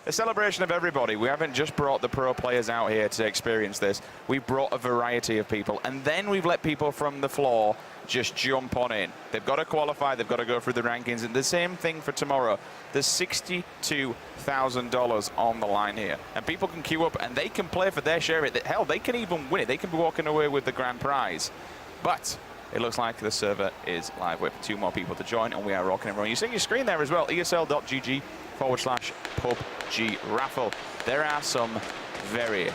a celebration of everybody. We haven't just brought the pro players out here to experience this. We've brought a variety of people, and then we've let people from the floor just jump on in. They've got to qualify, they've got to go through the rankings, and the same thing for tomorrow. There's $62,000 on the line here, and people can queue up and they can play for their share of it. Hell, they can even win it. They can be walking away with the grand prize. But it looks like the server is live with 2 more people to join, and we are rocking and rolling. You see your screen there as well, esl.gg/PUBG raffle. There are some very,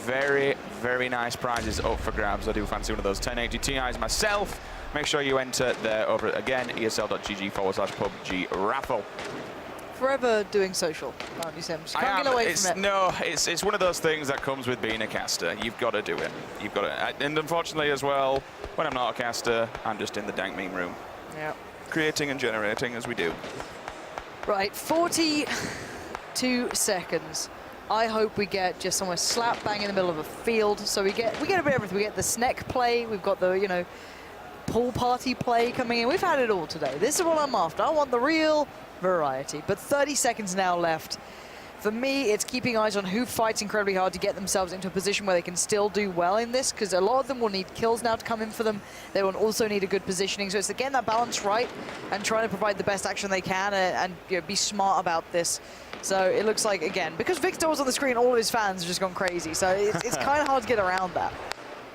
very, very nice prizes up for grabs. I do fancy one of those 1080 Ti's myself. Make sure you enter there over, again, esl.gg/PUBG raffle. Forever doing social, aren't you, Sims? Can't get away from it. No, it's one of those things that comes with being a caster. You've got to do it. You've got to. And unfortunately as well, when I'm not a caster, I'm just in the dank meme room. Yeah. Creating and generating as we do. Right, 42 seconds. I hope we get just somewhere slap bang in the middle of a field. So we get a bit of everything. We get the snack play. We've got the, you know, pool party play coming in. We've had it all today. This is what I'm after. I want the real variety. But 30 seconds now left. For me, it's keeping eyes on who fights incredibly hard to get themselves into a position where they can still do well in this, because a lot of them will need kills now to come in for them. They will also need a good positioning. So it's getting that balance right and trying to provide the best action they can and you know, be smart about this. So it looks like, again, because Victor was on the screen, all of his fans have just gone crazy. So it's kind of hard to get around that.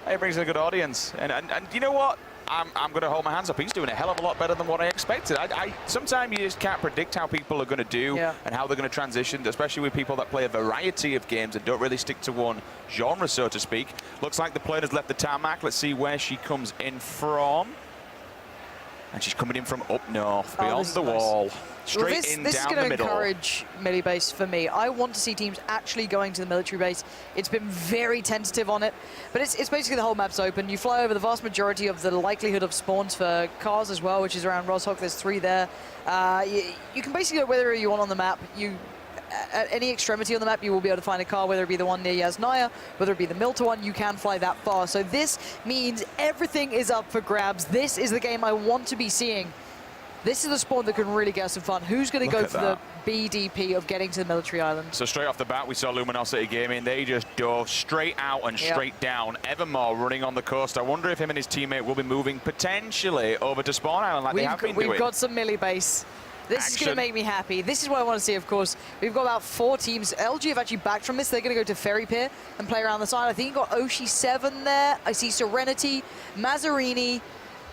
It brings in a good audience. And you know what? I'm going to hold my hands up. He's doing a hell of a lot better than what I expected. Sometimes you just can't predict how people are going to do and how they're going to transition, especially with people that play a variety of games and don't really stick to one genre, so to speak. Looks like the player has left the tarmac. Let's see where she comes in from. And she's coming in from up north, beyond the wall. Straight in down the middle. This is going to encourage military base for me. I want to see teams actually going to the military base. It's been very tentative on it, but it's basically the whole map's open. You fly over the vast majority of the likelihood of spawns for cars as well, which is around Roshok. There's 3 there. You can basically go wherever you want on the map. At any extremity on the map, you will be able to find a car, whether it be the one near Yasnaya, whether it be the Milta one. You can fly that far. So this means everything is up for grabs. This is the game I want to be seeing. This is the spawn that can really get us some fun. Who's going to go for the BDP of getting to the military island? So straight off the bat, we saw Luminosity Gaming. They just dove straight out and straight down. Evermore running on the coast. I wonder if him and his teammate will be moving potentially over to spawn island like they have been doing. We've got some melee base. This is going to make me happy. This is what I want to see, of course. We've got about 4 teams. LG have actually backed from this. They're going to go to Ferry Pier and play around the side. I think you've got Oshi 7 there. I see Serenity, Mazzarini,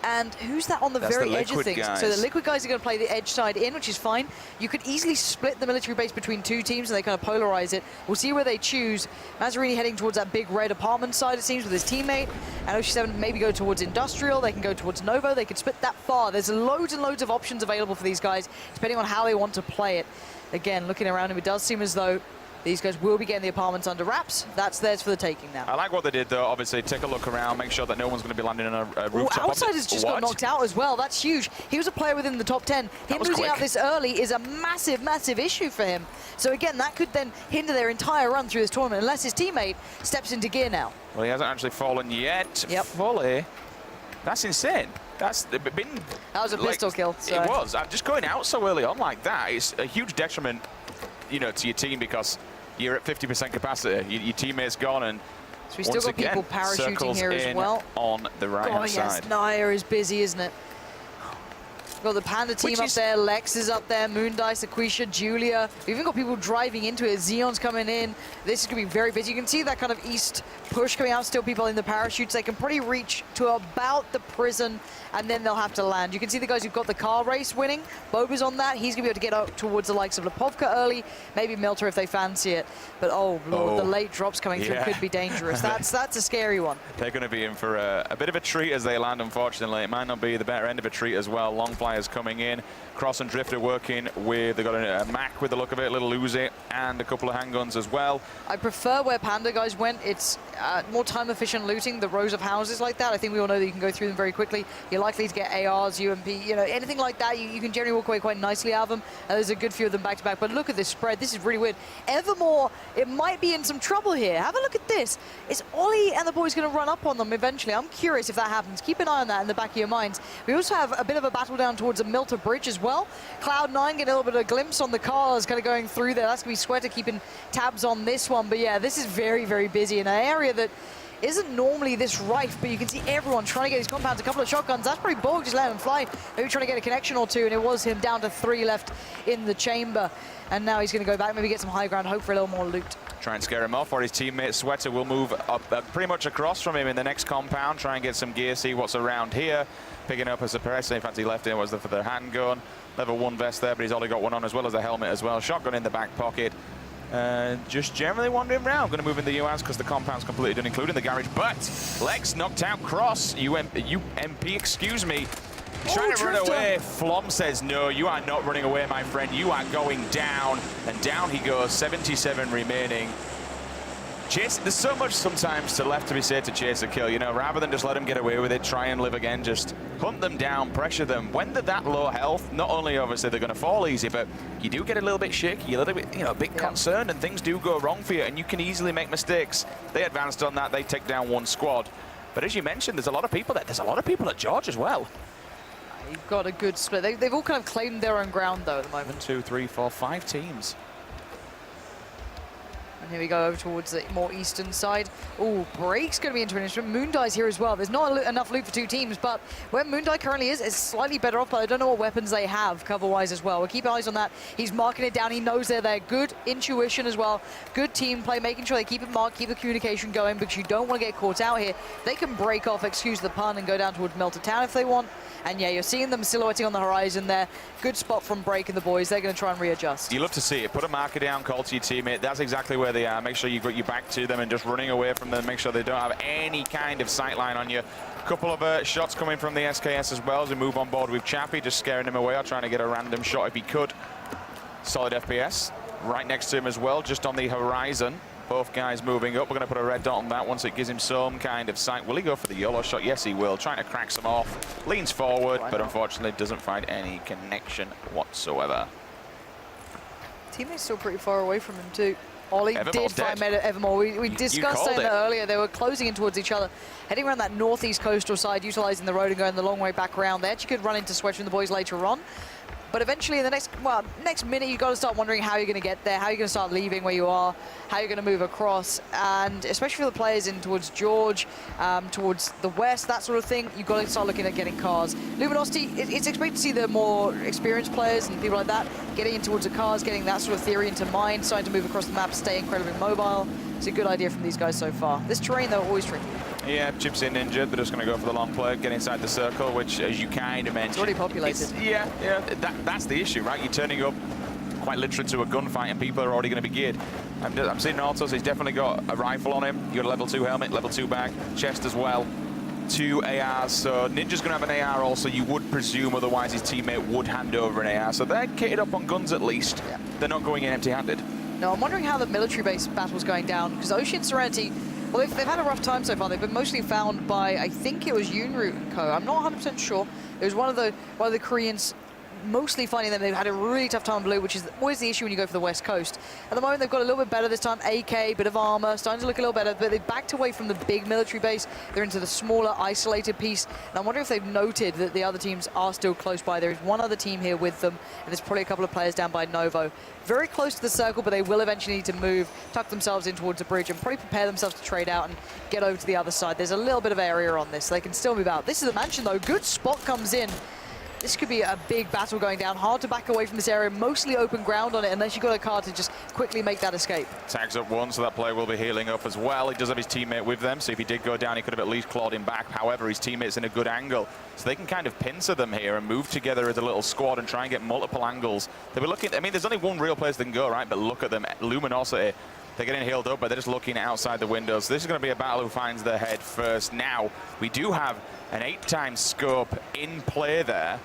and who's that on the very edge of things? Guys. So the Liquid guys are going to play the edge side in, which is fine. You could easily split the military base between 2 teams and they kind of polarize it. We'll see where they choose. Mazzarini heading towards that big red apartment side, it seems, with his teammate. And Oshi7 maybe go towards Industrial. They can go towards Novo. They could split that far. There's loads and loads of options available for these guys, depending on how they want to play it. Again, looking around him, it does seem as though these guys will be getting the apartments under wraps. That's theirs for the taking now. I like what they did, though. Obviously, take a look around, make sure that no one's going to be landing on a rooftop. Outsiders just got knocked out as well. That's huge. He was a player within the top 10. Him losing out this early is a massive, massive issue for him. So again, that could then hinder their entire run through this tournament unless his teammate steps into gear now. Well, he hasn't actually fallen yet. Fully. That's insane. That was a pistol kill. So. It was. I'm just going out so early on like that. It's a huge detriment, you know, to your team because you're at 50% capacity. Your teammate's gone, and so we still got people parachuting here as well. On the right-hand side. Yes, Naya is busy, isn't it? We've got the Panda team up there, Lex is up there, Moondice, Aquisha, Julia. We've even got people driving into it. Xeon's coming in. This is going to be very busy. You can see that kind of east push coming out, still people in the parachutes. They can probably reach to about the prison, and then they'll have to land. You can see the guys who've got the car race winning. Boba's on that. He's going to be able to get up towards the likes of Lipovka early, maybe Milta if they fancy it. But oh, Lord, the late drops coming through could be dangerous. That's a scary one. They're going to be in for a bit of a treat as they land, unfortunately. It might not be the better end of a treat as well. Long flyers coming in. Cross and Drifter working with, they've got a Mac with the look of it, a little Uzi, and a couple of handguns as well. I prefer where Panda guys went. It's more time-efficient looting, the rows of houses like that. I think we all know that you can go through them very quickly. You're likely to get ARs, UMP, you know, anything like that. You can generally walk away quite nicely out of them. There's a good few of them back-to-back, but look at this spread. This is really weird. Evermore, it might be in some trouble here. Have a look at this. Is Ollie and the boys going to run up on them eventually? I'm curious if that happens. Keep an eye on that in the back of your minds. We also have a bit of a battle down towards towards the Milta Bridge as well. Cloud9 getting a little bit of a glimpse on the cars kind of going through there. That's going to be Sweater keeping tabs on this one. But yeah, this is very, very busy in an area that isn't normally this rife, but you can see everyone trying to get these compounds, a couple of shotguns. That's probably Pubg just letting him fly, maybe trying to get a connection or two, and it was him down to 3 left in the chamber. And now he's going to go back, maybe get some high ground, hope for a little more loot. Try and scare him off, or his teammate Sweater will move up pretty much across from him in the next compound, try and get some gear, see what's around here. Picking up a suppressor, in fact he left it, was for the handgun. Level 1 vest there, but he's only got one on as well as a helmet as well. Shotgun in the back pocket. Just generally wandering around. Going to move in the UAS because the compound's completely done, including the garage. But Legs knocked out Cross. UMP, excuse me. He's trying to run away. Flom says, no, you are not running away, my friend. You are going down. And down he goes, 77 remaining. Chase, there's so much sometimes to left to be said to chase a kill, you know, rather than just let them get away with it, try and live again, just hunt them down, pressure them. When they're that low health, not only obviously they're going to fall easy, but you do get a little bit shaky, a little bit, you know, a bit concerned, and things do go wrong for you, and you can easily make mistakes. They advanced on that, they take down one squad. But as you mentioned, there's a lot of people there. There's a lot of people at George as well. You've got a good split. They've all kind of claimed their own ground, though, at the moment. 1, 2, 3, 4, 5 teams. And here we go over towards the more eastern side. Oh, Break's going to be into an instrument. Moondie's here as well. There's not enough loot for 2 teams, but where Moondie currently is slightly better off, but I don't know what weapons they have cover-wise as well. We'll keep eyes on that. He's marking it down. He knows they're there. Good intuition as well. Good team play, making sure they keep it marked, keep the communication going, because you don't want to get caught out here. They can break off, excuse the pun, and go down towards Melter Town if they want. And yeah, you're seeing them silhouetting on the horizon there. Good spot from Break and the boys. They're going to try and readjust. You love to see it. Put a marker down, call to your teammate. That's exactly where they are. Make sure you got your back to them and just running away from them. Make sure they don't have any kind of sight line on you. A couple of shots coming from the SKS as well as we move on board with Chappie, just scaring him away or trying to get a random shot if he could. Solid FPS. Right next to him as well, just on the horizon. Both guys moving up. We're going to put a red dot on that once it gives him some kind of sight. Will he go for the YOLO shot? Yes, he will. Trying to crack some off. Leans forward, but unfortunately doesn't find any connection whatsoever. Teammate's still pretty far away from him too. Ollie did find Evermore. We discussed that earlier. They were closing in towards each other, heading around that northeast coastal side, utilizing the road and going the long way back around. They actually could run into Sweater and the boys later on. But eventually in the next minute, you've got to start wondering how you're going to get there, how you're going to start leaving where you are, how you're going to move across. And especially for the players in towards George, towards the west, that sort of thing, you've got to start looking at getting cars. Luminosity, it's expected to see the more experienced players and people like that getting in towards the cars, getting that sort of theory into mind, starting to move across the map, stay incredibly mobile. It's a good idea from these guys so far. This terrain, though, always tricky. Yeah, Chips in injured. They're just going to go for the long play, get inside the circle, which, as you kind of mentioned... It's already populated. Yeah, that's the issue, right? You're turning up quite literally to a gunfight, and people are already going to be geared. I'm seeing Autos, he's definitely got a rifle on him. You got a level 2 helmet, level 2 bag, chest as well. 2 ARs, so Ninja's going to have an AR also, you would presume, otherwise his teammate would hand over an AR. So they're kitted up on guns at least. Yeah. They're not going in empty-handed. No, I'm wondering how the military base battle's going down, because Ocean Serenity... Well, they've had a rough time so far. They've been mostly found by, I think it was Yunru and Co. I'm not 100% sure. It was one of the Koreans mostly finding them. They've had a really tough time on blue, which is always the issue when you go for the West Coast. At the moment, they've got a little bit better this time. AK, bit of armor, starting to look a little better, but they've backed away from the big military base. They're into the smaller, isolated piece. And I wonder if they've noted that the other teams are still close by. There is one other team here with them, and there's probably a couple of players down by Novo. Very close to the circle, but they will eventually need to move, tuck themselves in towards the bridge, and probably prepare themselves to trade out and get over to the other side. There's a little bit of area on this. They can still move out. This is the mansion, though. Good spot comes in. This could be a big battle going down. Hard to back away from this area. Mostly open ground on it, unless you've got a car to just quickly make that escape. Tags up one, so that player will be healing up as well. He does have his teammate with them, so if he did go down, he could have at least clawed him back. However, his teammate's in a good angle, so they can kind of pincer them here and move together as a little squad and try and get multiple angles. They'll be looking, I mean, there's only one real place they can go, right? But look at them. Luminosity. They're getting healed up, but they're just looking outside the windows. This is going to be a battle who finds their head first. Now, we do have an 8x scope in play there.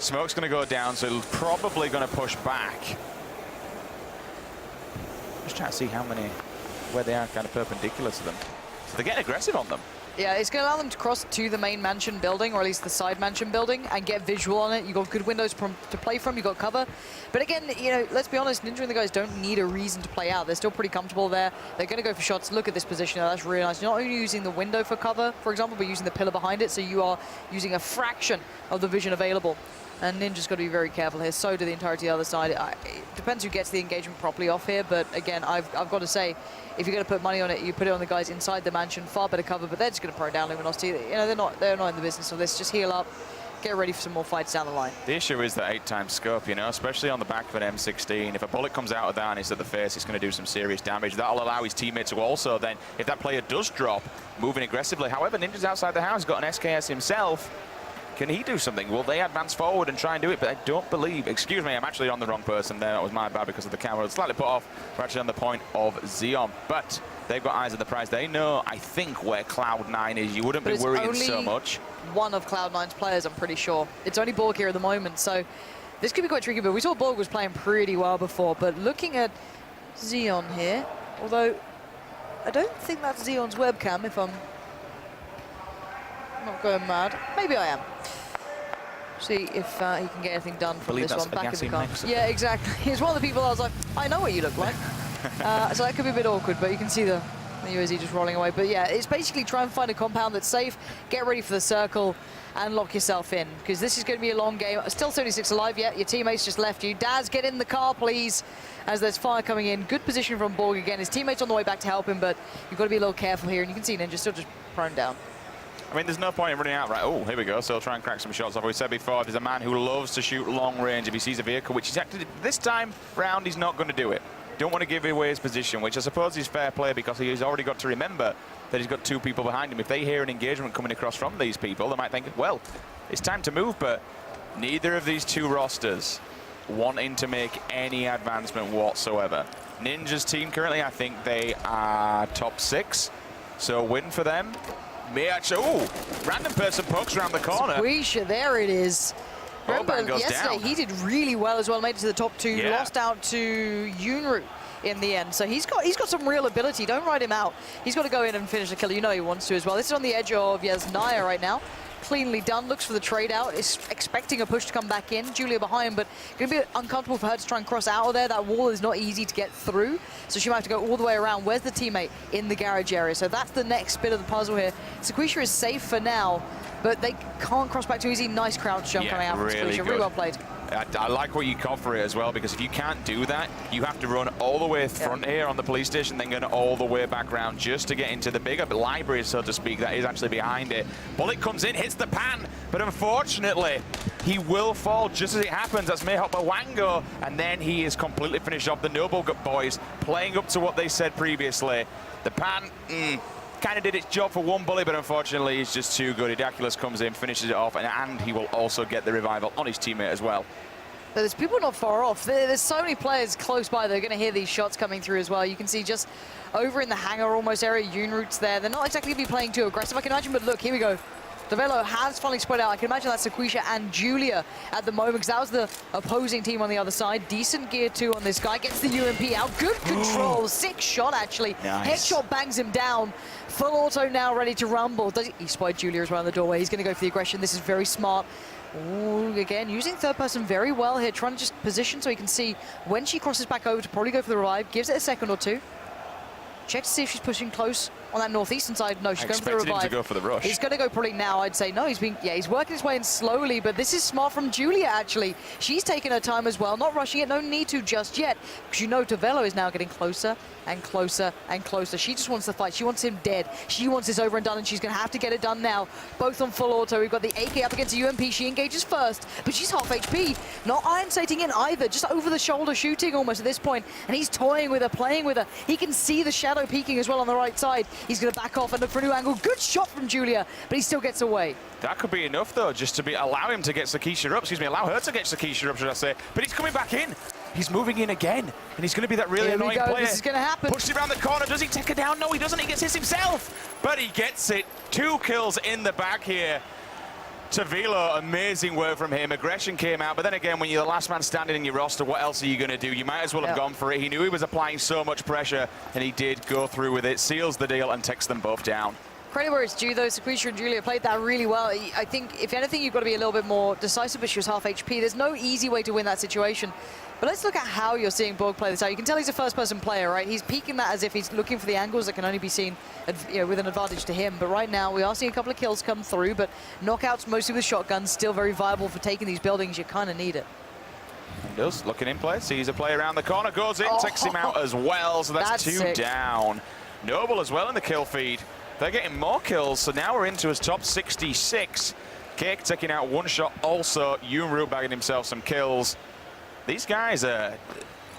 Smoke's going to go down, so it's probably going to push back. Just trying to see where they are kind of perpendicular to them. So they're getting aggressive on them. Yeah, it's going to allow them to cross to the main mansion building, or at least the side mansion building, and get visual on it. You've got good windows to play from, you've got cover. But again, you know, let's be honest, Ninja and the guys don't need a reason to play out. They're still pretty comfortable there. They're going to go for shots. Look at this position. That's really nice. You're not only using the window for cover, for example, but using the pillar behind it, so you are using a fraction of the vision available. And Ninja's got to be very careful here. So do the entirety of the other side. It depends who gets the engagement properly off here. But again, I've got to say, if you're going to put money on it, you put it on the guys inside the mansion. Far better cover, but they're just going to prone down Luminosity. You know, they're not in the business of this. Just heal up, get ready for some more fights down the line. The issue is the 8-time scope, you know, especially on the back of an M16. If a bullet comes out of that and it's at the face, it's going to do some serious damage. That'll allow his teammate to also then, if that player does drop, moving aggressively. However, Ninja's outside the house, got an SKS himself. Can he do something? Will they advance forward and try and do it? But I don't believe. Excuse me, I'm actually on the wrong person there. That was my bad because of the camera. Slightly put off. We're actually on the point of Xeon. But they've got eyes on the prize. They know, I think, where Cloud9 is. You wouldn't be worrying so much. One of Cloud9's players, I'm pretty sure. It's only Borg here at the moment. So this could be quite tricky. But we saw Borg was playing pretty well before. But looking at Xeon here, although I don't think that's Xeon's webcam, if I'm not going mad. Maybe I am. See if he can get anything done from this one. Back in the car. Yeah, exactly. He's one of the people I was like, I know what you look like. So that could be a bit awkward, but you can see the UAZ just rolling away. But yeah, it's basically try and find a compound that's safe, get ready for the circle, and lock yourself in. Because this is going to be a long game. Still 36 alive yet. Your teammates just left you. Daz, get in the car, please. As there's fire coming in. Good position from Borg again. His teammates on the way back to help him, but you've got to be a little careful here. And you can see Ninja still just prone down. I mean, there's no point in running out, right? Oh, here we go. So he'll try and crack some shots off. We said before, there's a man who loves to shoot long range if he sees a vehicle, which he's actually, this time round, he's not going to do it. Don't want to give away his position, which I suppose is fair play because he's already got to remember that he's got two people behind him. If they hear an engagement coming across from these people, they might think, well, it's time to move, but neither of these two rosters wanting to make any advancement whatsoever. Ninja's team currently, I think they are top 6, so win for them. Random person pokes around the corner. Squeesha, there it is. Remember, yesterday down. he did really well as well, made it to the top 2, yeah. Lost out to Yunru in the end. So he's got some real ability. Don't write him out. He's got to go in and finish the kill. You know he wants to as well. This is on the edge of Naya right now. Cleanly done, looks for the trade out, is expecting a push to come back in. Julia behind, but going to be uncomfortable for her to try and cross out of there. That wall is not easy to get through, so she might have to go all the way around. Where's the teammate? In the garage area. So that's the next bit of the puzzle here. Squeesha is safe for now, but they can't cross back too easy. Nice crouch jump coming out from Squeesha. Really well played. I like what you caught for it as well, because if you can't do that, you have to run all the way front here on the police station, then go all the way back around just to get into the bigger library, so to speak, that is actually behind it. Bullet comes in, hits the pan, but unfortunately, he will fall just as it happens. That's Mayhop Wango, and then he is completely finished off. The Noble boys playing up to what they said previously. The pan, kind of did its job for one bullet, but unfortunately he's just too good. Idaculus comes in, finishes it off, and he will also get the revival on his teammate as well. But there's people not far off. There's so many players close by. They're going to hear these shots coming through as well. You can see just over in the hangar almost area, Yunru's there. They're not exactly going to be playing too aggressive, I can imagine, but look, here we go. The Velo has finally spread out. I can imagine that's Squeesha and Julia at the moment, because that was the opposing team on the other side. Decent gear too on this guy. Gets the UMP out. Good control. Sick shot, actually. Nice. Headshot bangs him down. Full auto now, ready to rumble. He spotted Julia as well in the doorway. He's going to go for the aggression. This is very smart. Ooh, again, using third person very well here, trying to just position so he can see when she crosses back over to probably go for the revive. Gives it a second or two. Check to see if she's pushing close on that northeastern side. No, she's going for the revive. Him to go for the rush. He's going to go probably now, I'd say. No, he's working his way in slowly, but this is smart from Julia, actually. She's taking her time as well, not rushing it. No need to just yet, because you know Tavello is now getting closer and closer and closer. She just wants the fight. She wants him dead. She wants this over and done, and she's going to have to get it done now. Both on full auto. We've got the AK up against the UMP. She engages first, but she's half HP. Not iron sighting in either, just over the shoulder shooting almost at this point, and he's toying with her, playing with her. He can see the shadow peeking as well on the right side. He's going to back off and look for a new angle. Good shot from Julia, but he still gets away. That could be enough, though, just to allow him to get Sakisha up. Excuse me, allow her to get Sakisha up, should I say. But he's coming back in. He's moving in again, and he's going to be that really annoying player. This is going to happen. Pushes around the corner. Does he take her down? No, he doesn't. He gets hit himself. But he gets it. 2 kills in the back here. Tavilo, amazing work from him. Aggression came out, but then again, when you're the last man standing in your roster, what else are you going to do? You might as well have gone for it. He knew he was applying so much pressure, and he did go through with it, seals the deal, and takes them both down. Credit where it's due, though. Squeesha and Julia played that really well. I think, if anything, you've got to be a little bit more decisive, but she was half HP. There's no easy way to win that situation. But let's look at how you're seeing Pubg play this out. You can tell he's a first-person player, right? He's peeking that as if he's looking for the angles that can only be seen with an advantage to him. But right now, we are seeing a couple of kills come through, but knockouts mostly with shotguns, still very viable for taking these buildings. You kind of need it. He does, looking in play, sees a player around the corner, goes in, takes him out as well, so that's 2 sick. down. Noble as well in the kill feed. They're getting more kills, so now we're into his top 66. Cake taking out 1 shot, also Unroot bagging himself some kills. These guys are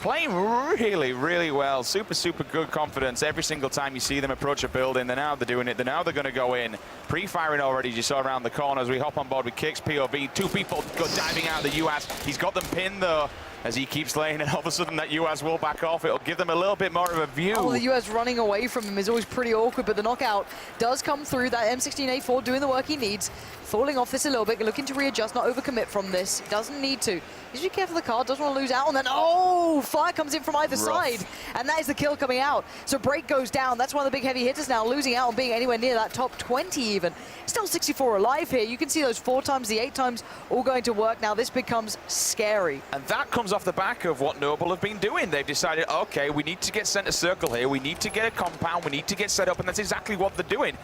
playing really, really well. Super, super good confidence every single time you see them approach a building. Now they're doing it. Now they're going to go in. Pre-firing already, as you saw around the corner as we hop on board with Cake's POV. 2 people go diving out of the UAS. He's got them pinned, though, as he keeps laying, and all of a sudden that UAS will back off. It'll give them a little bit more of a view. Oh, the UAS running away from him is always pretty awkward, but the knockout does come through. That M16A4 doing the work he needs. Falling off this a little bit, looking to readjust, not overcommit from this. Doesn't need to. He's just careful of the car, doesn't want to lose out. And then, oh, fire comes in from either side. And that is the kill coming out. So Break goes down. That's one of the big heavy hitters now, losing out on being anywhere near that top 20 even. Still 64 alive here. You can see those 4 times, the 8 times, all going to work. Now this becomes scary. And that comes off the back of what Noble have been doing. They've decided, okay, we need to get center circle here. We need to get a compound. We need to get set up, and that's exactly what they're doing.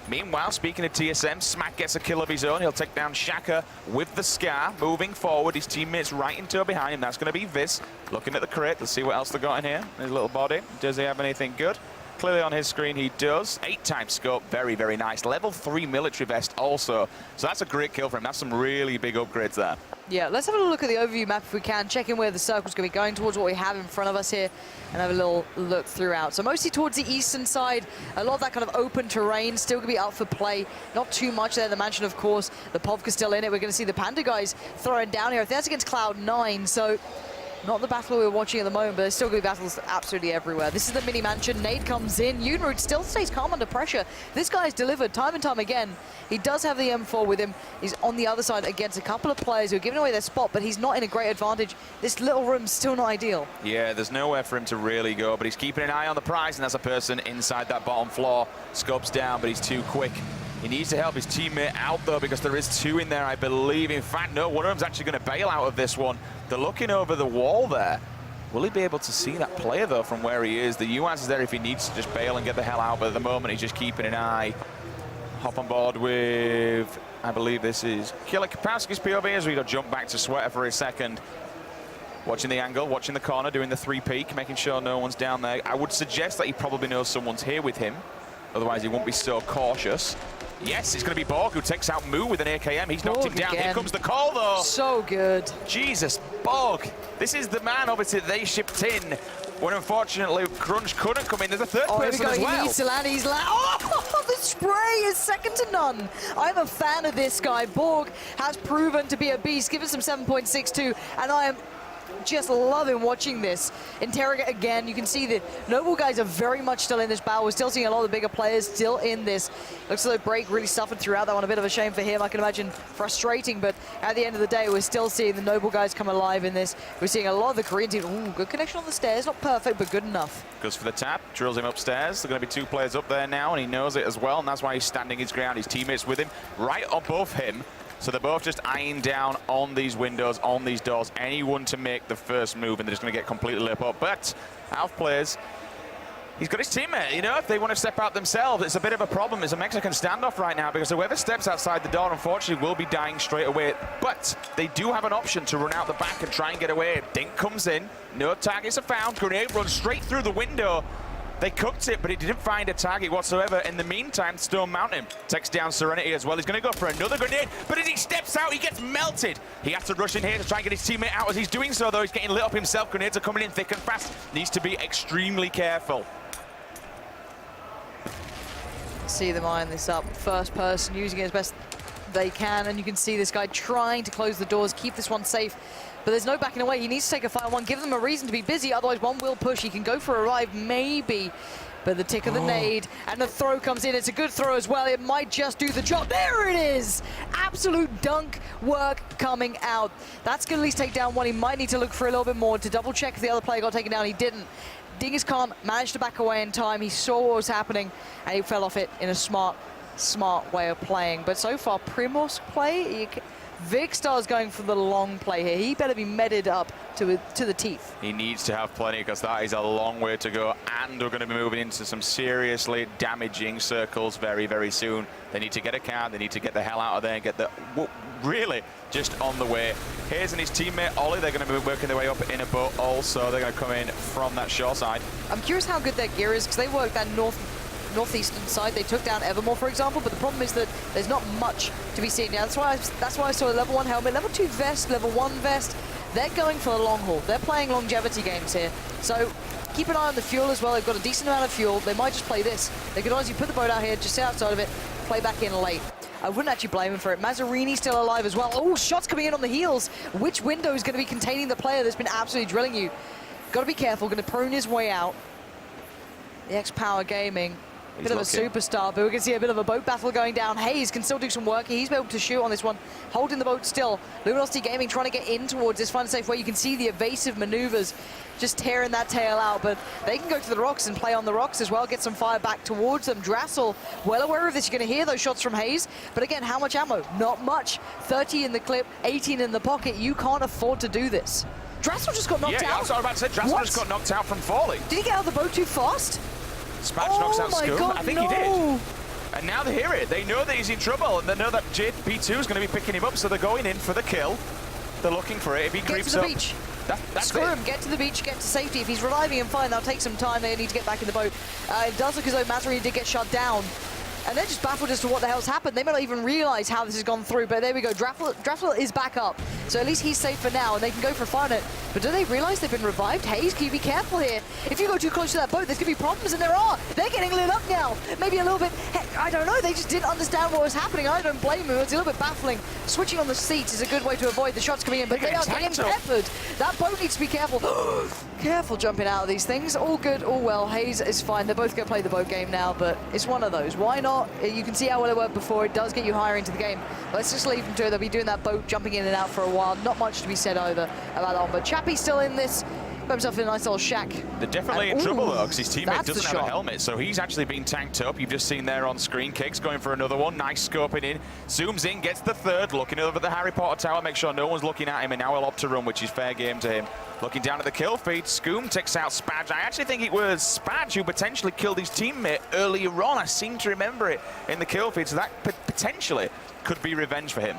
Meanwhile, speaking of TSM, Smack gets a kill of his own. He'll take down Shaka with the Scar. Moving forward, his teammates right in tow behind him. That's going to be Vis. Looking at the crit. Let's see what else they got in here. His little body. Does he have anything good? Clearly on his screen, he does. 8 times scope. Very, very nice. Level 3 military vest also. So that's a great kill for him. That's some really big upgrades there. Yeah, let's have a look at the overview map if we can, check in where the circle's going to be going towards what we have in front of us here, and have a little look throughout. So mostly towards the eastern side, a lot of that kind of open terrain, still going to be up for play. Not too much there. The mansion, of course, the Pubg still in it. We're going to see the Panda guys throwing down here. I think that's against Cloud9, so not the battle we're watching at the moment, but there's still going to be battles absolutely everywhere. This is the mini mansion. Nade comes in. Unroot still stays calm under pressure. This guy's delivered time and time again. He does have the M4 with him. He's on the other side against a couple of players who are giving away their spot, but he's not in a great advantage. This little room's still not ideal. Yeah, there's nowhere for him to really go, but he's keeping an eye on the prize, and that's a person inside that bottom floor. Scopes down, but he's too quick. He needs to help his teammate out, though, because there is 2 in there, I believe. In fact, no, one of them's actually going to bail out of this one. They're looking over the wall there. Will he be able to see that player, though, from where he is? The UAS is there if he needs to just bail and get the hell out, but at the moment, he's just keeping an eye. Hop on board with, I believe this is Killer Kapowski's POV as we go jump back to Sweater for a second. Watching the angle, watching the corner, doing the 3 peek, making sure no one's down there. I would suggest that he probably knows someone's here with him. Otherwise, he won't be so cautious. Yes, it's going to be Borg who takes out Moo with an AKM. He's knocked him down. Here comes the call, though. So good. Jesus, Borg. This is the man, obviously, they shipped in when, unfortunately, Crunch couldn't come in. There's a third person as well. He needs to land. He's oh, the spray is second to none. I'm a fan of this guy. Borg has proven to be a beast. Give us some 7.62, and I am just loving watching this. Interrogate again. You can see the Noble guys are very much still in this battle. We're still seeing a lot of the bigger players still in this. Looks like Break really suffered throughout that one. A bit of a shame for him. I can imagine frustrating, but at the end of the day, we're still seeing the Noble guys come alive in this. We're seeing a lot of the Korean team. Ooh, good connection on the stairs. Not perfect, but good enough. Goes for the tap, drills him upstairs. There are going to be 2 players up there now, and he knows it as well, and that's why he's standing his ground. His teammates with him, right above him. So they're both just eyeing down on these windows, on these doors. Anyone to make the first move, and they're just going to get completely lit up. But Alf plays. He's got his teammate. You know, if they want to step out themselves, it's a bit of a problem. It's a Mexican standoff right now because whoever steps outside the door, unfortunately, will be dying straight away. But they do have an option to run out the back and try and get away. Dink comes in. No targets are found. Grenade runs straight through the window. They cooked it, but it didn't find a target whatsoever. In the meantime, Stone Mountain takes down Serenity as well. He's going to go for another grenade, but as he steps out, he gets melted. He has to rush in here to try and get his teammate out. As he's doing so, though, he's getting lit up himself. Grenades are coming in thick and fast. Needs to be extremely careful. See them eyeing this up. First person using it as best they can, and you can see this guy trying to close the doors, keep this one safe. But there's no backing away. He needs to take a final one, give them a reason to be busy, otherwise one will push. He can go for a revive, maybe. But the tick of the nade, and the throw comes in. It's a good throw as well. It might just do the job. There it is! Absolute dunk work coming out. That's going to at least take down one. He might need to look for a little bit more to double check if the other player got taken down. He didn't. Dingus Khan managed to back away in time. He saw what was happening, and he fell off it in a smart way of playing. But so far, Primos play, Vicstar's going for the long play here. He better be meted up to the teeth. He needs to have plenty because that is a long way to go, and we're going to be moving into some seriously damaging circles very, very soon. They need to get a car, they need to get the hell out of there and get the... really just on the way. Hayes and his teammate Ollie, they're going to be working their way up in a boat also. They're going to come in from that shore side. I'm curious how good their gear is because they work that northeastern side. They took down Evermore, for example, but the problem is that there's not much to be seen now. That's why I saw a level 1 helmet, level 2 vest, level 1 vest. They're going for the long haul. They're playing longevity games here. So keep an eye on the fuel as well. They've got a decent amount of fuel. They might just play this. They could honestly put the boat out here, just sit outside of it, play back in late. I wouldn't actually blame him for it. Mazzarini's still alive as well. Oh, shots coming in on the heels. Which window is going to be containing the player that's been absolutely drilling you? Got to be careful. Going to prune his way out. The X-Power Gaming. Bit of a superstar, but we can see a bit of a boat battle going down. Hayes can still do some work. He's able to shoot on this one, holding the boat still. Luminosity Gaming trying to get in towards this fun safe way. You can see the evasive maneuvers just tearing that tail out, but they can go to the rocks and play on the rocks as well, get some fire back towards them. Drassel, well aware of this. You're going to hear those shots from Hayes, but again, how much ammo? Not much. 30 in the clip, 18 in the pocket. You can't afford to do this. Drassel just got knocked out. Yeah, that's what I was about to say. Drassel just got knocked out from falling. Did he get out of the boat too fast? Spatch knocks out Scum. God, I think he did. And now they hear it. They know that he's in trouble, and they know that JP2 is going to be picking him up, so they're going in for the kill. They're looking for it. If he creeps up... Beach. That's Screw him, get to the beach, get to safety. If he's reviving him, fine, that'll take some time. They need to get back in the boat. It does look as though Mazarini did get shot down. And they're just baffled as to what the hell's happened. They may not even realize how this has gone through, but there we go. Draffel is back up. So at least he's safe for now, and they can go for a fire net. But do they realize they've been revived? Hayes, can you be careful here? If you go too close to that boat, there's going to be problems, and there are. They're getting lit up now. Maybe a little bit, I don't know, they just didn't understand what was happening. I don't blame them. It's a little bit baffling. Switching on the seats is a good way to avoid the shots coming in, but they are getting peppered. That boat needs to be careful. Careful jumping out of these things. All good, all well. Hayes is fine. They're both going to play the boat game now, but it's one of those. Why not? You can see how well it worked before. It does get you higher into the game. Let's just leave them to it. They'll be doing that boat, jumping in and out for a while. Not much to be said either about that one, but Chappie's still in this. Got himself in a nice little shack. They're definitely in trouble though, because his teammate doesn't have a helmet, so he's actually being tanked up. You've just seen there on screen. Kicks going for another one. Nice scoping in. Zooms in, gets the third, looking over at the Harry Potter tower, make sure no one's looking at him, and now he'll opt to run, which is fair game to him. Looking down at the kill feed, Scoom takes out Spadge. I actually think it was Spadge who potentially killed his teammate earlier on. I seem to remember it in the kill feed, so that potentially could be revenge for him.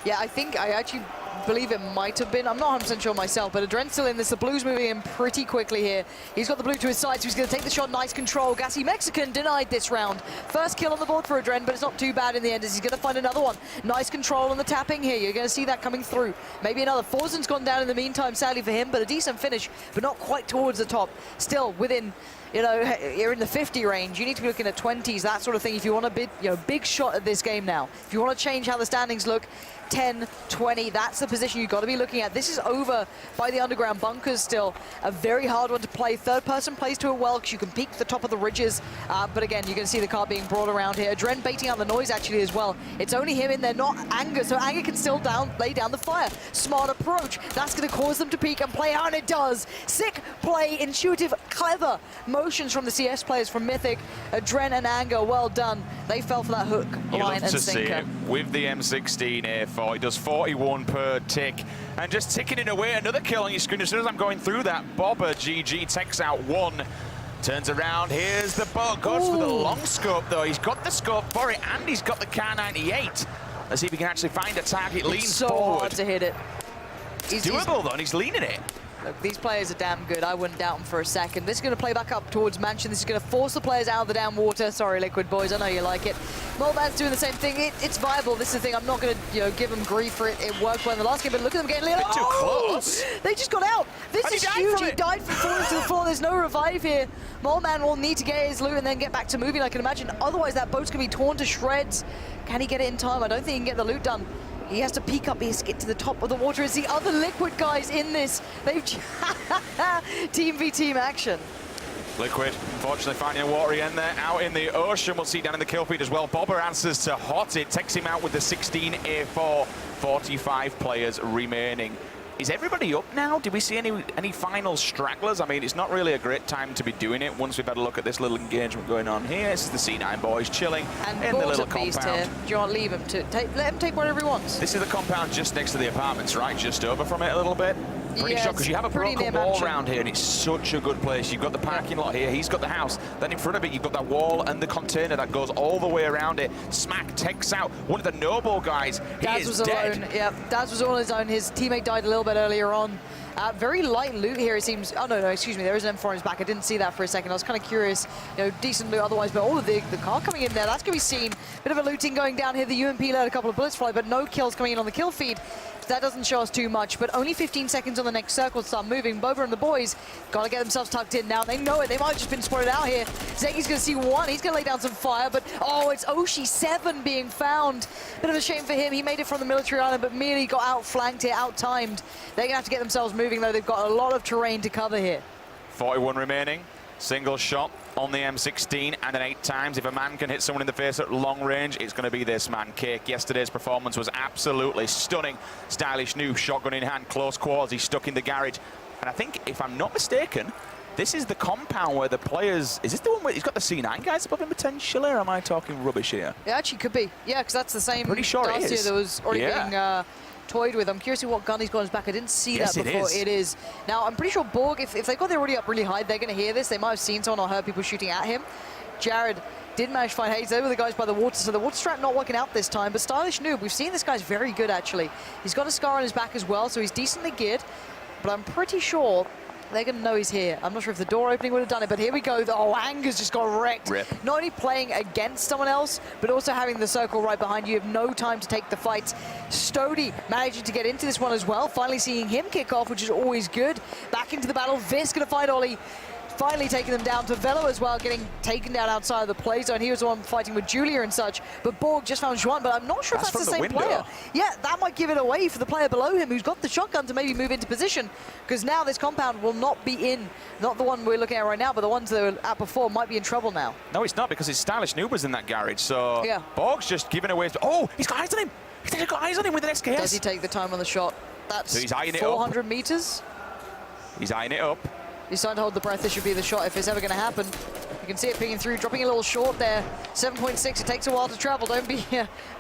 Yeah, I actually believe it might have been. I'm not 100% sure myself, but Adren's still in this. The blue's moving in pretty quickly here. He's got the blue to his side, so he's going to take the shot. Nice control. Gassy Mexican denied this round. First kill on the board for Adren, but it's not too bad in the end as he's going to find another one. Nice control on the tapping here. You're going to see that coming through. Maybe another. Forzen's gone down in the meantime, sadly for him, but a decent finish, but not quite towards the top. Still within, you know, you're in the 50 range. You need to be looking at 20s, that sort of thing, if you want a big shot at this game now. If you want to change how the standings look, 10, 20, that's the position you've got to be looking at. This is over by the underground bunkers still. A very hard one to play. Third person plays to it well because you can peek the top of the ridges. But again, you're going to see the car being brought around here. Adren baiting out the noise actually as well. It's only him in there, not Anger. So Anger can still lay down the fire. Smart approach. That's going to cause them to peek and play out, and it does. Sick play, intuitive, clever motions from the CS players from Mythic. Adren and Anger, well done. They fell for that hook, line, and sinker. You love to see it with the M16 A4. He does 41 per tick, and just ticking it away. Another kill on your screen. As soon as I'm going through that, Bobber GG takes out one. Turns around, here's the boat, goes for the long scope though. He's got the scope for it, and he's got the Kar 98. Let's see if he can actually find a target. Leans so forward. Hard to hit it. It's doable though, and he's leaning it. Look, these players are damn good. I wouldn't doubt them for a second. This is going to play back up towards Mansion. This is going to force the players out of the damn water. Sorry, Liquid boys, I know you like it. Molman's doing the same thing. It's viable. This is the thing. I'm not going to, give them grief for it. It worked well in the last game, but look at them getting lit up. Too close. They just got out. This is huge. He died from falling to the floor. There's no revive here. Molman will need to get his loot and then get back to moving, I can imagine. Otherwise, that boat's going to be torn to shreds. Can he get it in time? I don't think he can get the loot done. He has to peek up, he has to get to the top of the water as the other Liquid guys in this. They've team v team action. Liquid, unfortunately, finding a watery end there. Out in the ocean, we'll see down in the kill feed as well. Bobber answers to Hot. It takes him out with the 16 A4. 45 players remaining. Is everybody up now? Did we see any final stragglers? I mean, it's not really a great time to be doing it once we've had a look at this little engagement going on here. This is the C9 boys chilling in the little compound. Here. Do you want to leave him to let him take whatever he wants? This is the compound just next to the apartments, right? Just over from it a little bit. Pretty shocked because you have a broken wall around here and it's such a good place. You've got the parking lot here, he's got the house. Then in front of it, you've got that wall and the container that goes all the way around it. Smack takes out one of the Noble guys. Daz was alone. Yeah, Daz was on his own. His teammate died a little bit earlier on. Very light loot here, it seems. Oh, no, excuse me. There is an M4 on his back. I didn't see that for a second. I was kind of curious. You know, decent loot otherwise, but all of the car coming in there, that's going to be seen. Bit of a looting going down here. The UMP let a couple of bullets fly, but no kills coming in on the kill feed. That doesn't show us too much, but only 15 seconds on the next circle to start moving. Boba and the boys got to get themselves tucked in now. They know it. They might have just been spotted out here. Zeki's going to see one. He's going to lay down some fire, but oh, it's Oshi7 being found. Bit of a shame for him. He made it from the military island, but merely got outflanked here, out-timed. They're going to have to get themselves moving, though. They've got a lot of terrain to cover here. 41 remaining. Single shot on the M16, and then 8 times. If a man can hit someone in the face at long range, it's going to be this man, Cake. Yesterday's performance was absolutely stunning. Stylish Noob, shotgun in hand, close quarters. He's stuck in the garage. And I think, if I'm not mistaken, this is the compound where the players... Is this the one where he's got the C9 guys above him potentially, or am I talking rubbish here? It actually could be. Yeah, because that's the same... Pretty sure it is. That was already being... toyed with. I'm curious to what gun he's got on his back. I didn't see that before. It is. Now, I'm pretty sure Borg, if they've got their already up really high, they're going to hear this. They might have seen someone or heard people shooting at him. Jared did manage to find Hayes. They were the guys by the water, so the water strap not working out this time. But Stylish Noob, we've seen this guy's very good, actually. He's got a scar on his back as well, so he's decently geared. But I'm pretty sure they're going to know he's here. I'm not sure if the door opening would have done it, but here we go. Oh, Anger's just got wrecked. Rip. Not only playing against someone else, but also having the circle right behind you. You have no time to take the fights. Stody managing to get into this one as well. Finally seeing him kick off, which is always good. Back into the battle. Vis going to fight Ollie. Finally taking them down to Velo as well, getting taken down outside of the play zone. He was the one fighting with Julia and such, but Borg just found Juan, but I'm not sure if that's the same player. Yeah, that might give it away for the player below him who's got the shotgun to maybe move into position, because now this compound will not be in, not the one we're looking at right now, but the ones that were at before might be in trouble now. No, it's not, because his Stylish Noob was in that garage, so yeah. Borg's just giving away. Oh, he's got eyes on him. He's got eyes on him with an SKS. Does he take the time on the shot? That's so he's eyeing 400 meters. He's eyeing it up. He's starting to hold the breath. This should be the shot if it's ever going to happen. You can see it pinging through, dropping a little short there. 7.6, it takes a while to travel. Don't be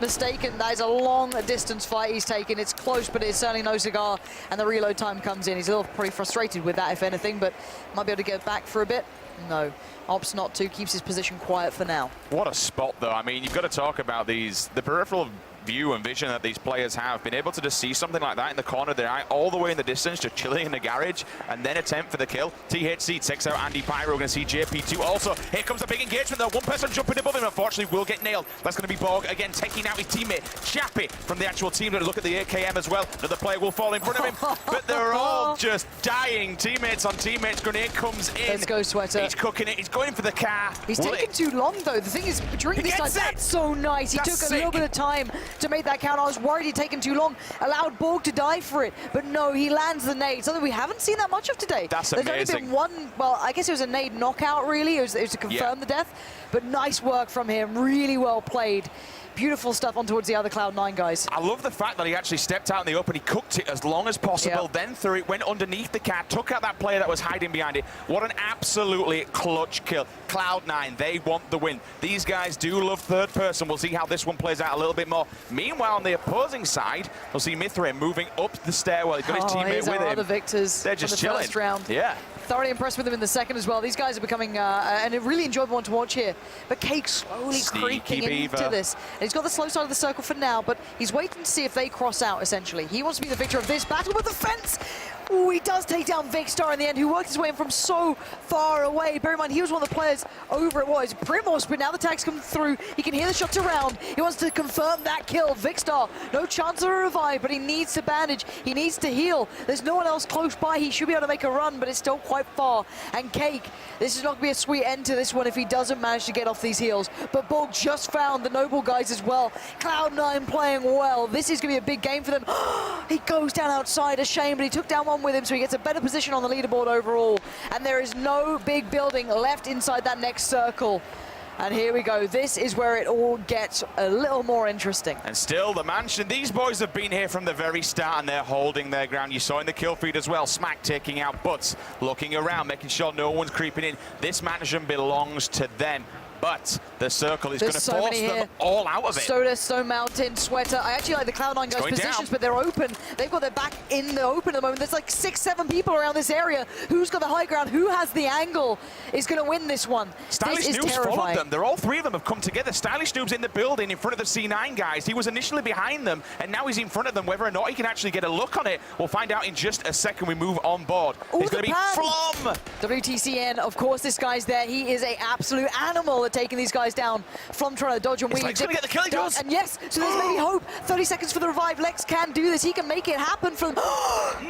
mistaken. That is a long distance fight he's taken. It's close, but it's certainly no cigar. And the reload time comes in. He's a little pretty frustrated with that, if anything, but might be able to get back for a bit. No. Opts not to, keeps his position quiet for now. What a spot, though. I mean, you've got to talk about the peripheral view and vision that these players have. Been able to just see something like that in the corner of their eye, all the way in the distance, just chilling in the garage, and then attempt for the kill. THC takes out Andy Pyro. We're going to see JP2 also. Here comes a big engagement, though. One person jumping above him, unfortunately, will get nailed. That's going to be Borg, again, taking out his teammate, Chappie, from the actual team. Look at the AKM as well. Another player will fall in front of him, but they're all just dying. Teammates on teammates. Grenade comes in. Let's go, Sweater. He's cooking it. He's going for the car. He's taking too long, though. The thing is, during this time, that's so nice. He took a little bit of time to make that count. I was worried he'd taken too long, allowed Borg to die for it, but no, he lands the nade, something we haven't seen that much of today. That's amazing. There's only been one, well, I guess it was a nade knockout, really. It was to confirm the death, but nice work from him, really well played. Beautiful stuff on towards the other Cloud9 guys. I love the fact that he actually stepped out in the open. He cooked it as long as possible, then threw it, went underneath the car, took out that player that was hiding behind it. What an absolutely clutch kill. Cloud9, they want the win. These guys do love third person. We'll see how this one plays out a little bit more. Meanwhile, on the opposing side, we'll see Mithra moving up the stairwell. He's got his teammate with him. Other victors. They're just chilling. First round. Yeah. Thoroughly impressed with them in the second as well. These guys are becoming and a really enjoyable one to watch here. But Cake slowly creeping into this. And he's got the slow side of the circle for now, but he's waiting to see if they cross out, essentially. He wants to be the victor of this battle, but the fence! Ooh, he does take down Vicstar in the end, who worked his way in from so far away. Bear in mind, he was one of the players over it was Primos, but now the tags come through. He can hear the shots around. He wants to confirm that kill. Vicstar, no chance of a revive, but he needs to bandage. He needs to heal. There's no one else close by. He should be able to make a run, but it's still quite far. And Cake, this is not going to be a sweet end to this one if he doesn't manage to get off these heals. But Borg just found the Noble guys as well. Cloud9 playing well. This is going to be a big game for them. He goes down outside, a shame, but he took down one with him, so he gets a better position on the leaderboard overall. And there is no big building left inside that next circle. And here we go. This is where it all gets a little more interesting. And still the Mansion. These boys have been here from the very start and they're holding their ground. You saw in the kill feed as well. Smack taking out Butts, looking around, making sure no one's creeping in. This Mansion belongs to them. But the circle is going to force them all out of it. Soda, Stone Mountain, Sweater. I actually like the Cloud9 guys' positions, but they're open. They've got their back in the open at the moment. There's like 6, 7 people around this area. Who's got the high ground? Who has the angle is going to win this one. Stylish this is Noob's terrifying. followed them. They're all three of them have come together. Stylish Noob's in the building in front of the C9 guys. He was initially behind them, and now he's in front of them. Whether or not he can actually get a look on it, we'll find out in just a second. We move on board. It's going to be Flom. WTCN, of course, this guy's there. He is an absolute animal at taking these guys down. Flom trying to dodge and weave. He's going to get the kill. He does. And yes, so there's maybe hope. 30 seconds for the revive. Lex can do this. He can make it happen for them.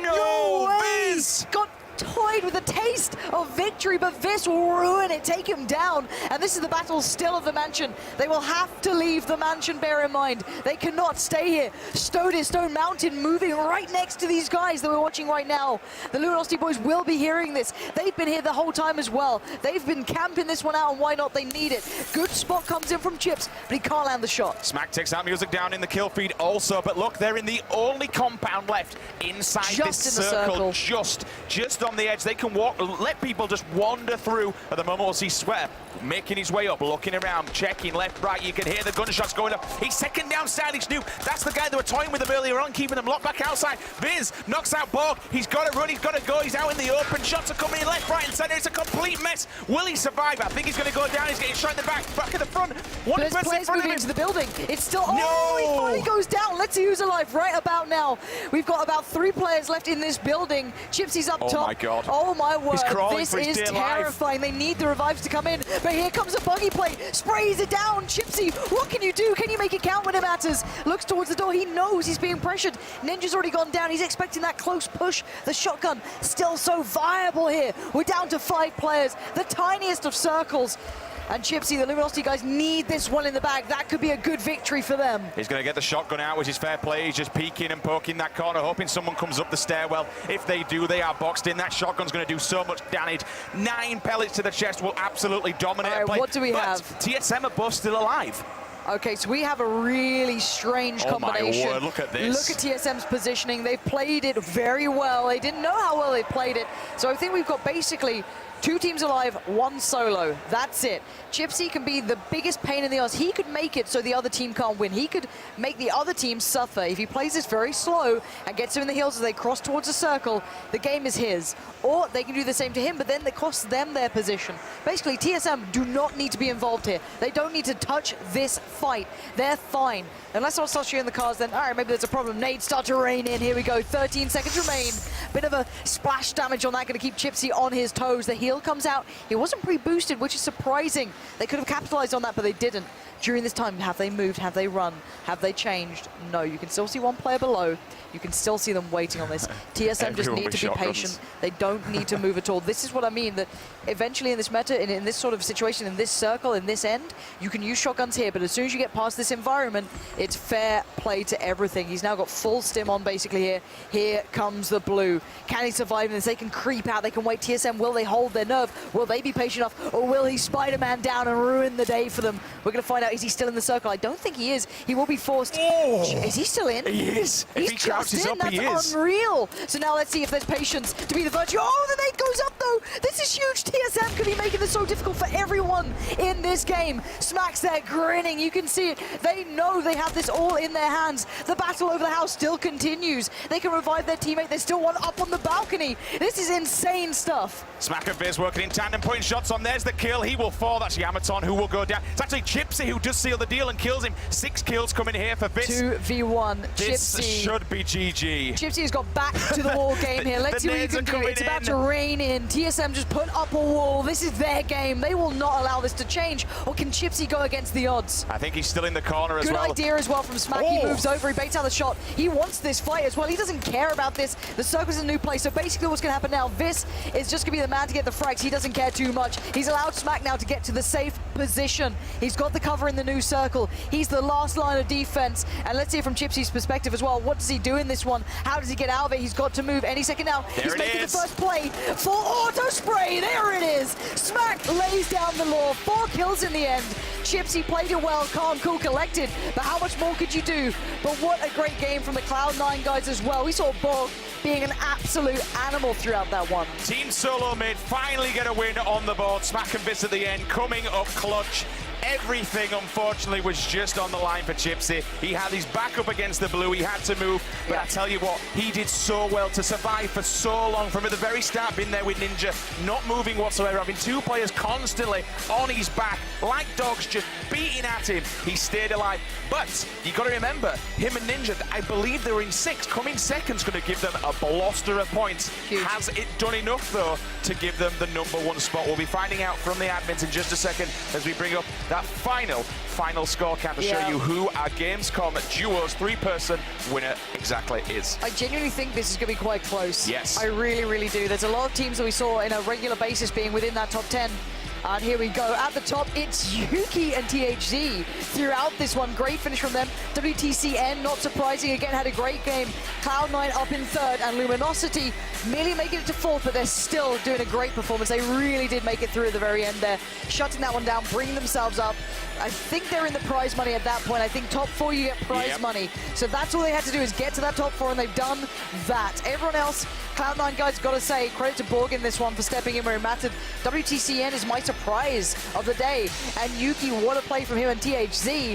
No way! Viz! Got toyed with a taste of victory, but Viz will ruin it, take him down. And this is the battle still of the Mansion. They will have to leave the Mansion, bear in mind. They cannot stay here. Stone Mountain moving right next to these guys that we're watching right now. The Luminosity boys will be hearing this. They've been here the whole time as well. They've been camping this one out, and why not? They need it. Good spot comes in from Chips, but he can't land the shot. Smack takes that music down in the kill feed also, but look, they're in the only compound left inside this circle. Just on the edge. They can walk, let people just wander through. At the moment, we'll see Sweater making his way up, looking around, checking left, right. You can hear the gunshots going up. He's second down Stylish Noob. That's the guy that were toying with him earlier on, keeping them locked back outside. Viz knocks out Borg. He's got to run, he's got to go. He's out in the open. Shots are coming in left, right, and center. It's a complete mess. Will he survive? I think he's going to go down. He's getting shot in the back at the front. One person in front of him. Into the building. It's still, no. Oh, he finally goes down. Let's see who's alive right about now. We've got about 3 players left in this building. Chipsy's up top. Oh my God. Oh my word. This is terrifying. Life. They need the revives to come in, but here comes a buggy play. Sprays it down. Chipsy, what can you do? Can you make it count when it matters? Looks towards the door. He knows he's being pressured. Ninja's already gone down. He's expecting that close push. The shotgun still so viable here. We're down to 5 players, the tiniest of circles. And Chipsy, the Luminosity guys, need this one in the bag. That could be a good victory for them. He's going to get the shotgun out, which is fair play. He's just peeking and poking that corner, hoping someone comes up the stairwell. If they do, they are boxed in. That shotgun's going to do so much damage. 9 pellets to the chest will absolutely dominate a play. What do we have? TSM are both still alive. Okay, so we have a really strange combination. Oh my word, look at this. Look at TSM's positioning. They've played it very well. They didn't know how well they played it. So I think we've got basically 2 teams alive, 1 solo. That's it. Chipsy can be the biggest pain in the ass. He could make it so the other team can't win. He could make the other team suffer. If he plays this very slow and gets him in the heels as they cross towards the circle, the game is his. Or they can do the same to him, but then it costs them their position. Basically, TSM do not need to be involved here. They don't need to touch this fight. They're fine. Unless someone starts shooting the cars, then all right, maybe there's a problem. Nades start to rain in. Here we go. 13 seconds remain. Bit of a splash damage on that, going to keep Chipsy on his toes. The heal comes out. He wasn't pre-boosted, which is surprising. They could have capitalized on that, but they didn't. During this time, have they moved? Have they run? Have they changed? No, you can still see 1 player below. You can still see them waiting on this. TSM just need to be patient. They don't need to move at all. This is what I mean, that eventually in this meta, in this sort of situation, in this circle, in this end, you can use shotguns here, but as soon as you get past this environment, it's fair play to everything. He's now got full stim on basically here. Here comes the blue. Can he survive this? They can creep out. They can wait. TSM, will they hold their nerve? Will they be patient enough? Or will he Spider-Man down and ruin the day for them? We're going to find out. Is he still in the circle? I don't think he is. He will be forced. Oh. Is he still in? He is. He's if he crouches up, he is. That's unreal. So now let's see if there's patience to be the virtue. Oh, the nade goes up though. This is huge. TSM could be making this so difficult for everyone in this game. Smack's there grinning. You can see it. They know they have this all in their hands. The battle over the house still continues. They can revive their teammate. There's still one up on the balcony. This is insane stuff. Smack and Viz working in tandem, putting shots on. There's the kill. He will fall. That's Yamaton who will go down. It's actually Chipsy who does seal the deal and kills him. 6 kills coming here for Viz. 2v1. This Chipsy should be GG. Chipsy has got back to the wall game here. Let's see what you can do. It's about to rain in. TSM just put up a wall. This is their game. They will not allow this to change. Or can Chipsy go against the odds? I think he's still in the corner as well. Good idea as well from Smack. He moves over. He baits out the shot. He wants this fight as well. He doesn't care about this. The circle's in a new place. So basically what's going to happen now, Viz is just going to be the man to get the frags. He doesn't care too much. He's allowed Smack now to get to the safe position. He's got the cover covering the new circle. He's the last line of defense. And let's see it from Chipsy's perspective as well. What does he do in this one? How does he get out of it? He's got to move any second now. He's making the first play for auto spray. There it is. Smack lays down the law. 4 kills in the end. Chipsy played it well, calm, cool, collected. But how much more could you do? But what a great game from the Cloud9 guys as well. We saw Borg being an absolute animal throughout that one. Team Solo Mid finally get a win on the board. Smack and Biss at the end, coming up clutch. Everything, unfortunately, was just on the line for Chipsy. He had his back up against the blue. He had to move. But I tell you what, he did so well to survive for so long. From at the very start, being there with Ninja, not moving whatsoever, having 2 players constantly on his back, like dogs, just beating at him. He stayed alive. But you got to remember, him and Ninja, I believe they were in 6th. Coming second's going to give them a bluster of points. Huge. Has it done enough, though, to give them the #1 spot? We'll be finding out from the admins in just a second as we bring up that final score count to show you who our Gamescom Duos 3-person winner exactly is. I genuinely think this is going to be quite close. Yes. I really, really do. There's a lot of teams that we saw in a regular basis being within that top 10. And here we go. At the top, it's Yuki and THZ throughout this one. Great finish from them. WTCN, not surprising, again, had a great game. Cloud9 up in 3rd, and Luminosity merely making it to 4th, but they're still doing a great performance. They really did make it through at the very end there, shutting that one down, bringing themselves up. I think they're in the prize money at that point. I think top 4, you get prize money. So that's all they had to do is get to that top 4, and they've done that. Everyone else, Cloud9 guys, got to say, credit to Borg in this one for stepping in where it mattered. WTCN is my surprise of the day. And Yuki, what a play from him and THZ.